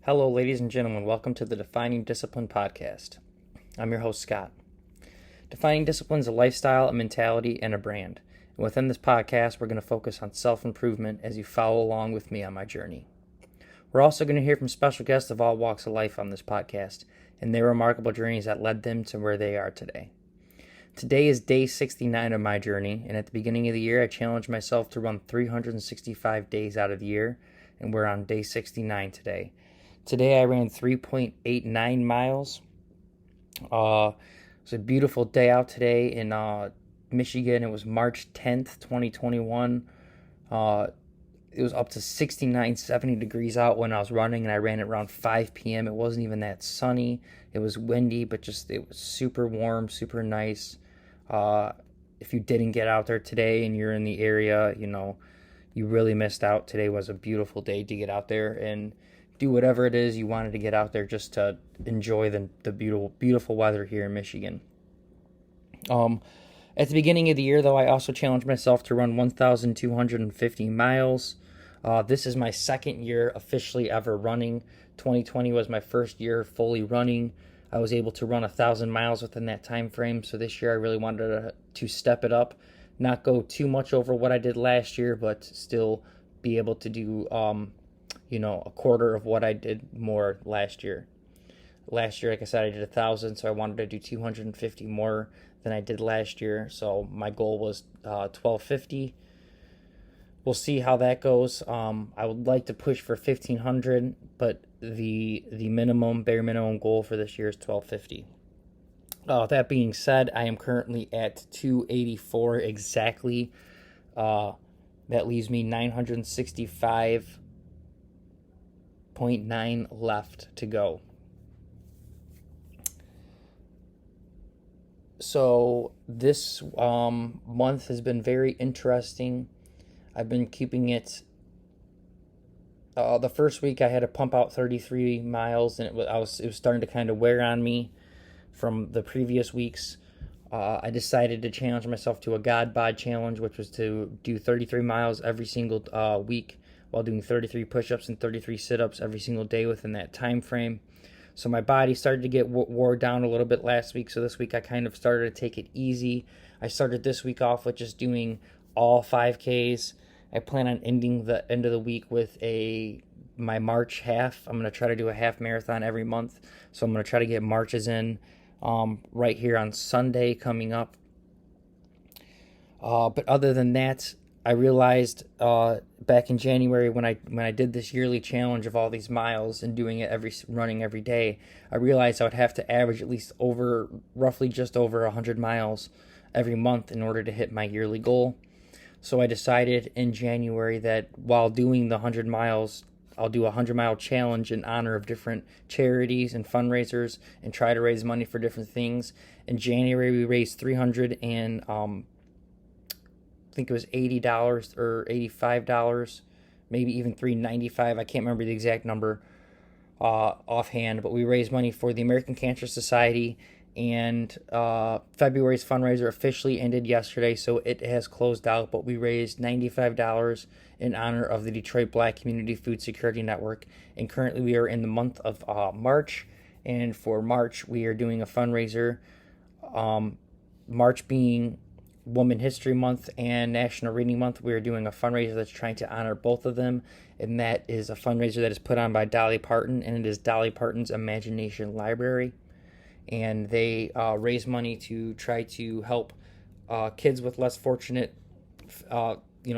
Hello, ladies and gentlemen. Welcome to the Defining Discipline podcast. I'm your host, Scott. Defining Discipline is a lifestyle, a mentality, and a brand. And within this podcast, we're going to focus on self-improvement as you follow along with me on my journey. We're also going to hear from special guests of all walks of life on this podcast and their remarkable journeys that led them to where they are today. Today is day 69 of my journey, and at the beginning of the year, I challenged myself to run 365 days out of the year, and we're on day 69 today. Today I ran 3.89 miles. It was a beautiful day out today in Michigan. It was March 10th, 2021. It was up to 69, 70 degrees out when I was running, and I ran at around 5 p.m. It wasn't even that sunny. It was windy, but it was super warm, super nice. If you didn't get out there today and you're in the area, you really missed out. Today was a beautiful day to get out there and do whatever it is you wanted to get out there just to enjoy the beautiful weather here in Michigan. At the beginning of the year, though, I also challenged myself to run 1,250 miles. This is my second year officially ever running. 2020 was my first year fully running. I was able to run 1,000 miles within that time frame, so this year I really wanted to step it up, not go too much over what I did last year, but still be able to do a quarter of what I did more last year. Last year, like I said, I did 1,000, so I wanted to do 250 more than I did last year. So my goal was 1,250. We'll see how that goes. I would like to push for 1,500, but the bare minimum goal for this year is 1,250. That being said, I am currently at 284 exactly. That leaves me 965.9 left to go. So this month has been very interesting. I've been keeping it. The first week I had to pump out 33 miles, and it was starting to kind of wear on me from the previous weeks. I decided to challenge myself to a God Bod challenge, which was to do 33 miles every single week, while doing 33 push-ups and 33 sit-ups every single day within that time frame. So my body started to get wore down a little bit last week, so this week I kind of started to take it easy. I started this week off with just doing all 5Ks. I plan on ending the end of the week with my March half. I'm going to try to do a half marathon every month, so I'm going to try to get Marches in right here on Sunday coming up. But other than that, I realized back in January when I did this yearly challenge of all these miles and doing it running every day, I realized I would have to average at least roughly just over 100 miles every month in order to hit my yearly goal. So I decided in January that while doing the 100 miles, I'll do a 100-mile challenge in honor of different charities and fundraisers and try to raise money for different things. In January, we raised $300 and I think it was $80 or $85, maybe even $395. I can't remember the exact number offhand, but we raised money for the American Cancer Society, and February's fundraiser officially ended yesterday, so it has closed out, but we raised $95 in honor of the Detroit Black Community Food Security Network, and currently we are in the month of March, and for March we are doing a fundraiser, March being Women History Month and National Reading Month. We are doing a fundraiser that's trying to honor both of them, and that is a fundraiser that is put on by Dolly Parton, and it is Dolly Parton's Imagination Library, and they raise money to try to help kids with less fortunate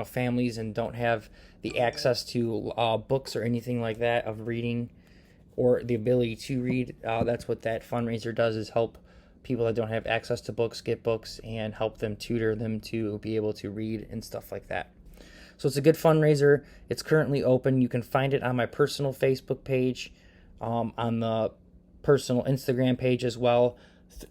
families and don't have the access to books or anything like that of reading or the ability to read. That's what that fundraiser does, is help people that don't have access to books get books and help them, tutor them to be able to read and stuff like that. So it's a good fundraiser. It's currently open. You can find it on my personal Facebook page, on the personal Instagram page as well.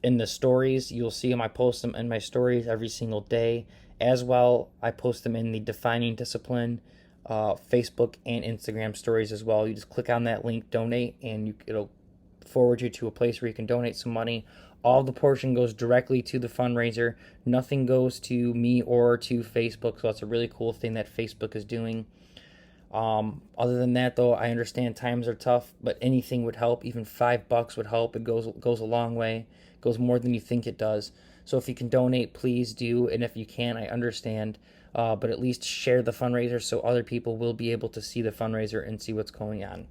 In the stories, you'll see them. I post them in my stories every single day. As well, I post them in the Defining Discipline Facebook and Instagram stories as well. You just click on that link, donate, and it'll forward you to a place where you can donate some money. All the portion goes directly to the fundraiser. Nothing goes to me or to Facebook, so that's a really cool thing that Facebook is doing. Other than that, though, I understand times are tough, but anything would help. Even $5 would help. It goes a long way. It goes more than you think it does. So if you can donate, please do. And if you can, I understand. But at least share the fundraiser so other people will be able to see the fundraiser and see what's going on.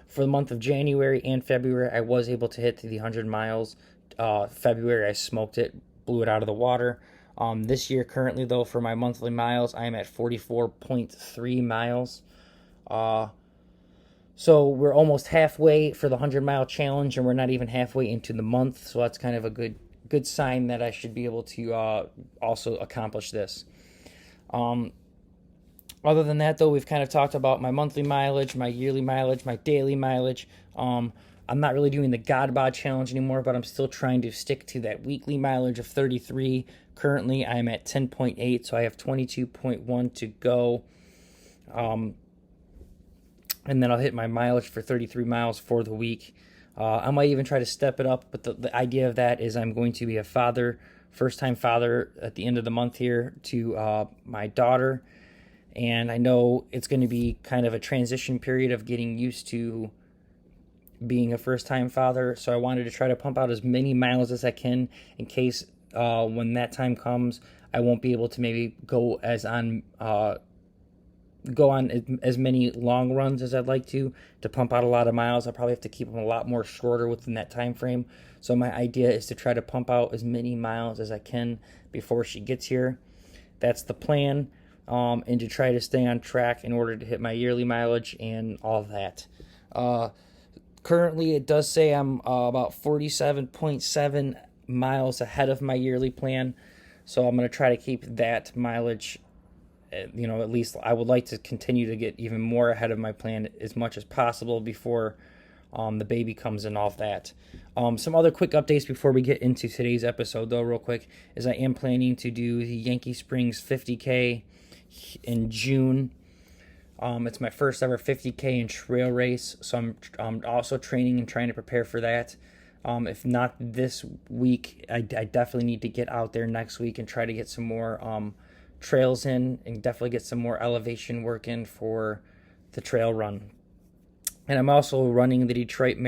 For the month of January and February, I was able to hit the 100 miles. February, I smoked it, blew it out of the water. This year, currently, though, for my monthly miles, I am at 44.3 miles. So we're almost halfway for the 100-mile challenge, and we're not even halfway into the month. So that's kind of a good sign that I should be able to also accomplish this. Other than that, though, we've kind of talked about my monthly mileage, my yearly mileage, my daily mileage. I'm not really doing the God Bod challenge anymore, but I'm still trying to stick to that weekly mileage of 33. Currently, I'm at 10.8, so I have 22.1 to go. And then I'll hit my mileage for 33 miles for the week. I might even try to step it up, but the idea of that is I'm going to be a father, first-time father at the end of the month here to my daughter. And I know it's going to be kind of a transition period of getting used to being a first-time father. So I wanted to try to pump out as many miles as I can in case when that time comes, I won't be able to maybe go on as many long runs as I'd like to pump out a lot of miles. I'll probably have to keep them a lot more shorter within that time frame. So my idea is to try to pump out as many miles as I can before she gets here. That's the plan. And to try to stay on track in order to hit my yearly mileage and all that. Currently, it does say I'm about 47.7 miles ahead of my yearly plan, so I'm going to try to keep that mileage, at least I would like to continue to get even more ahead of my plan as much as possible before the baby comes and all of that. Some other quick updates before we get into today's episode, though, real quick, is I am planning to do the Yankee Springs 50K in June. It's my first ever 50K and trail race, so I'm also training and trying to prepare for that. If not this week, I definitely need to get out there next week and try to get some more trails in and definitely get some more elevation work in for the trail run. And I'm also running the Detroit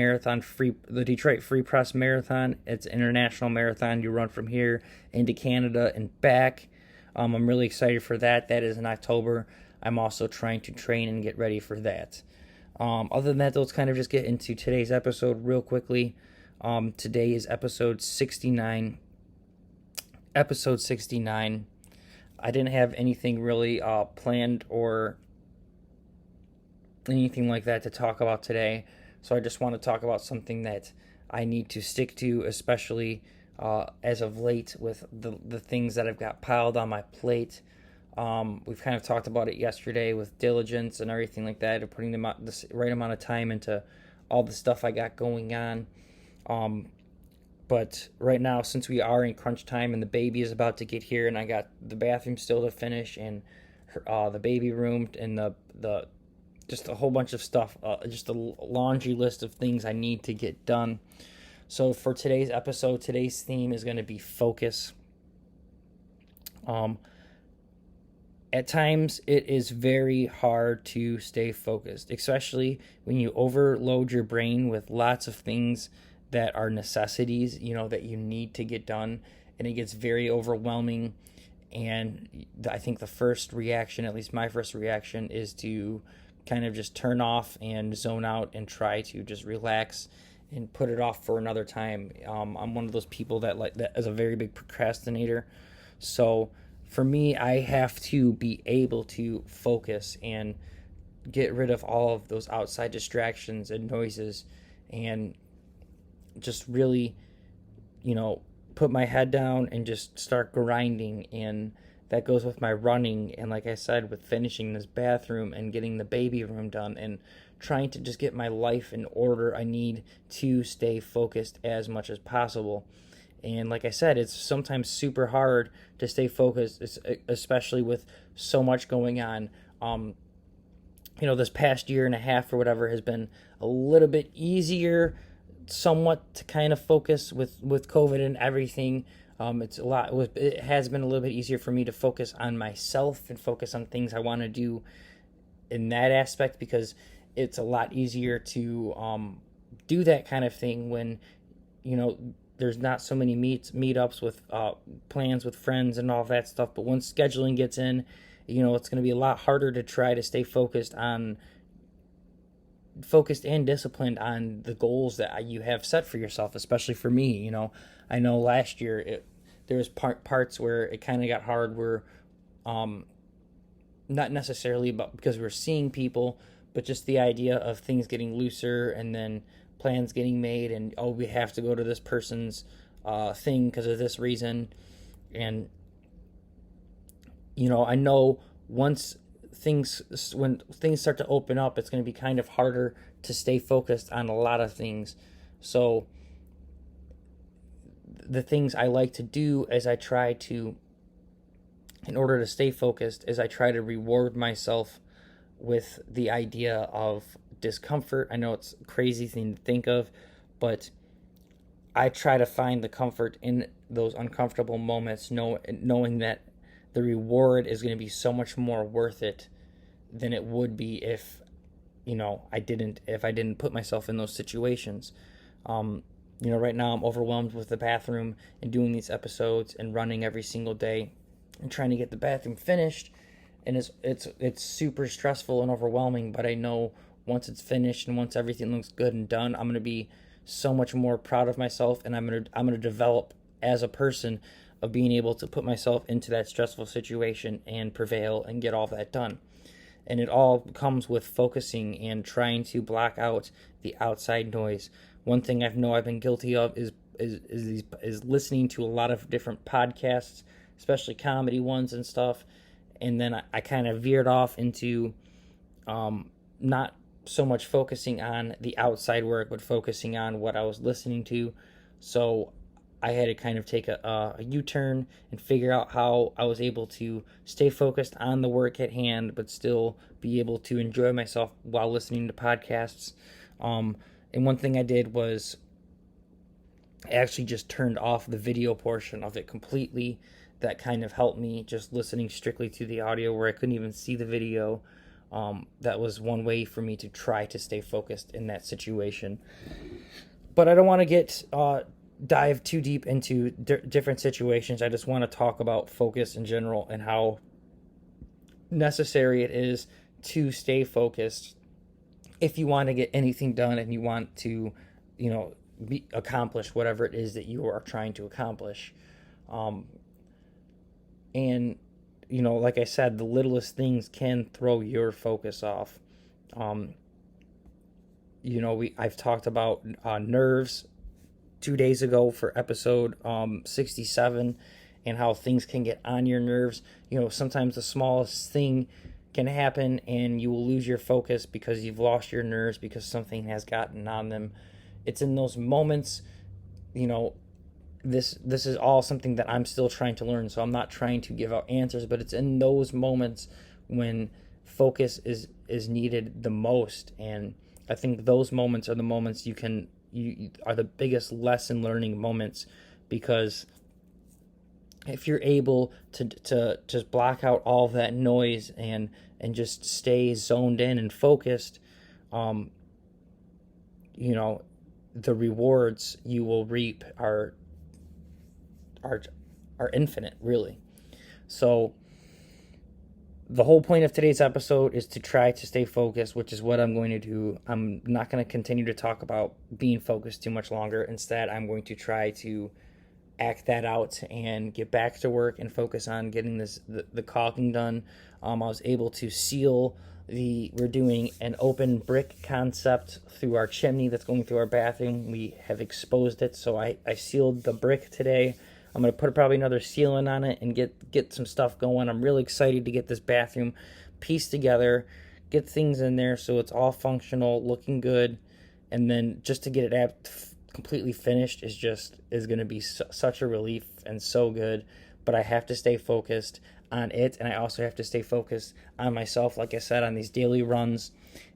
Free Press Marathon. It's an international marathon. You run from here into Canada and back. I'm really excited for that. That is in October. I'm also trying to train and get ready for that. Other than that, let's kind of just get into today's episode real quickly. Today is episode 69. Episode 69. I didn't have anything really planned or anything like that to talk about today. So I just want to talk about something that I need to stick to, especially as of late with the things that I've got piled on my plate. We've kind of talked about it yesterday with diligence and everything like that, and putting the right amount of time into all the stuff I got going on. But right now, since we are in crunch time and the baby is about to get here, and I got the bathroom still to finish and the baby room and the just a whole bunch of stuff, just a laundry list of things I need to get done. So for today's episode, today's theme is going to be focus. At times, it is very hard to stay focused, especially when you overload your brain with lots of things that are necessities, that you need to get done, and it gets very overwhelming. And I think the first reaction, at least my first reaction, is to kind of just turn off and zone out and try to just relax and put it off for another time. I'm one of those people that is a very big procrastinator. So for me, I have to be able to focus and get rid of all of those outside distractions and noises and just really, put my head down and just start grinding. And that goes with my running. And like I said, with finishing this bathroom and getting the baby room done and trying to just get my life in order, I need to stay focused as much as possible. And like I said, it's sometimes super hard to stay focused, especially with so much going on. This past year and a half or whatever has been a little bit easier somewhat to kind of focus with COVID and everything. It has been a little bit easier for me to focus on myself and focus on things I want to do in that aspect, because it's a lot easier to do that kind of thing when, there's not so many meetups with plans with friends and all that stuff. But once scheduling gets in, it's going to be a lot harder to try to stay focused and disciplined on the goals that you have set for yourself. Especially for me, I know last year there was parts where it kind of got hard, where not necessarily because we were seeing people, but just the idea of things getting looser, and then plans getting made, and we have to go to this person's thing because of this reason. And I know when things start to open up, it's going to be kind of harder to stay focused on a lot of things. So the things I like to do is in order to stay focused, is I try to reward myself with the idea of discomfort. I know it's a crazy thing to think of, but I try to find the comfort in those uncomfortable moments, knowing that the reward is going to be so much more worth it than it would be if I didn't put myself in those situations. Right now I'm overwhelmed with the bathroom and doing these episodes and running every single day and trying to get the bathroom finished, and it's super stressful and overwhelming. But I know once it's finished and once everything looks good and done, I'm going to be so much more proud of myself, and I'm going to develop as a person of being able to put myself into that stressful situation and prevail and get all that done. And it all comes with focusing and trying to block out the outside noise. One thing I've been guilty of is listening to a lot of different podcasts, especially comedy ones and stuff. And then I kind of veered off into not so much focusing on the outside work, but focusing on what I was listening to. So I had to kind of take a U-turn and figure out how I was able to stay focused on the work at hand, but still be able to enjoy myself while listening to podcasts. And one thing I did was I actually just turned off the video portion of it completely. That kind of helped me, just listening strictly to the audio where I couldn't even see the video. That was one way for me to try to stay focused in that situation. But I don't want to dive too deep into different situations. I just want to talk about focus in general and how necessary it is to stay focused if you want to get anything done and you want to, accomplish whatever it is that you are trying to accomplish. And, like I said, the littlest things can throw your focus off. I've talked about nerves 2 days ago for episode 67, and how things can get on your nerves. Sometimes the smallest thing can happen and you will lose your focus because you've lost your nerves because something has gotten on them. It's in those moments, this is all something that I'm still trying to learn, so I'm not trying to give out answers, but it's in those moments when focus is needed the most. And I think those moments are the moments you are the biggest lesson learning moments, because if you're able to just block out all of that noise and just stay zoned in and focused, the rewards you will reap are infinite, really. So the whole point of today's episode is to try to stay focused, which is what I'm going to do. I'm not going to continue to talk about being focused too much longer. Instead, I'm going to try to act that out and get back to work and focus on getting the caulking done. I was able to seal we're doing an open brick concept through our chimney that's going through our bathroom. We have exposed it, so I sealed the brick today. I'm going to put probably another sealant on it and get some stuff going. I'm really excited to get this bathroom pieced together, get things in there so it's all functional, looking good, and then just to get it completely finished is going to be such a relief and so good. But I have to stay focused on it, and I also have to stay focused on myself, like I said, on these daily runs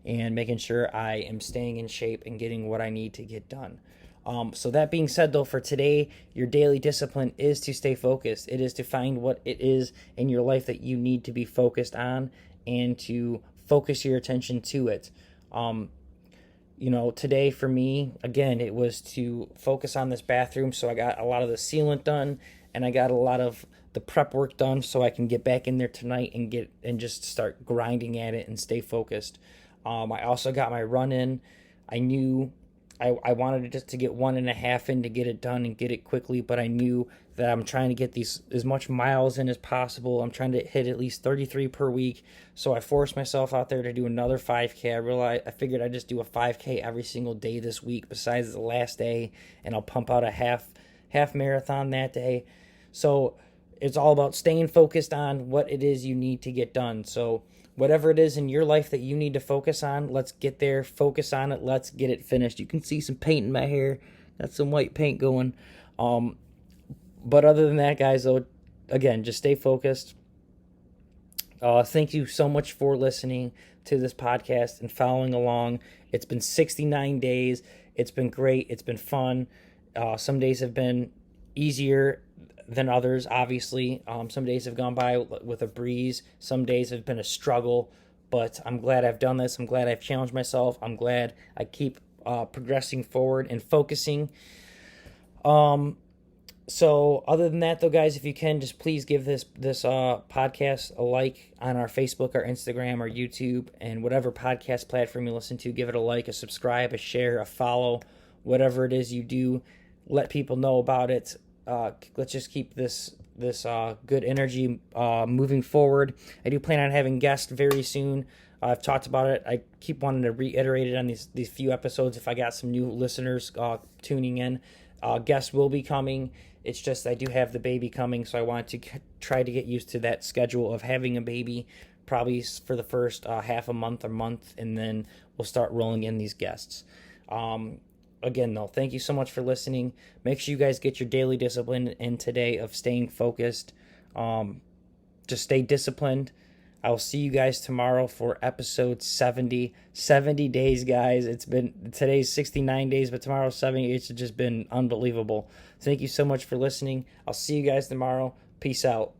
and making sure I am staying in shape and getting what I need to get done. So that being said, though, for today, your daily discipline is to stay focused. It is to find what it is in your life that you need to be focused on and to focus your attention to it. Today for me, again, it was to focus on this bathroom. So I got a lot of the sealant done, and I got a lot of the prep work done so I can get back in there tonight and just start grinding at it and stay focused. I also got my run in. I knew I wanted just to get 1.5 in to get it done and get it quickly, but I knew that I'm trying to get these as much miles in as possible. I'm trying to hit at least 33 per week. So I forced myself out there to do another 5K. I figured I'd just do a 5K every single day this week besides the last day, and I'll pump out a half marathon that day. So it's all about staying focused on what it is you need to get done. So whatever it is in your life that you need to focus on, let's get there, focus on it, let's get it finished. You can see some paint in my hair. Got some white paint going. But other than that, guys, though, again, just stay focused. Thank you so much for listening to this podcast and following along. It's been 69 days. It's been great. It's been fun. Some days have been easier than others, obviously. Some days have gone by with a breeze. Some days have been a struggle, but I'm glad I've done this. I'm glad I've challenged myself. I'm glad I keep progressing forward and focusing. So other than that, though, guys, if you can, just please give this podcast a like on our Facebook, our Instagram, our YouTube, and whatever podcast platform you listen to. Give it a like, a subscribe, a share, a follow, whatever it is you do. Let people know about it. Let's just keep this good energy moving forward. I do plan on having guests very soon. I've talked about it. I keep wanting to reiterate it on these few episodes. If I got some new listeners tuning in, guests will be coming. It's just I do have the baby coming, so I want to try to get used to that schedule of having a baby, probably for the first half a month or month, and then we'll start rolling in these guests. Again, though, thank you so much for listening. Make sure you guys get your daily discipline in today of staying focused. Just stay disciplined. I'll see you guys tomorrow for episode 70. 70 days, guys. Today's 69 days, but tomorrow's 70. It's just been unbelievable. Thank you so much for listening. I'll see you guys tomorrow. Peace out.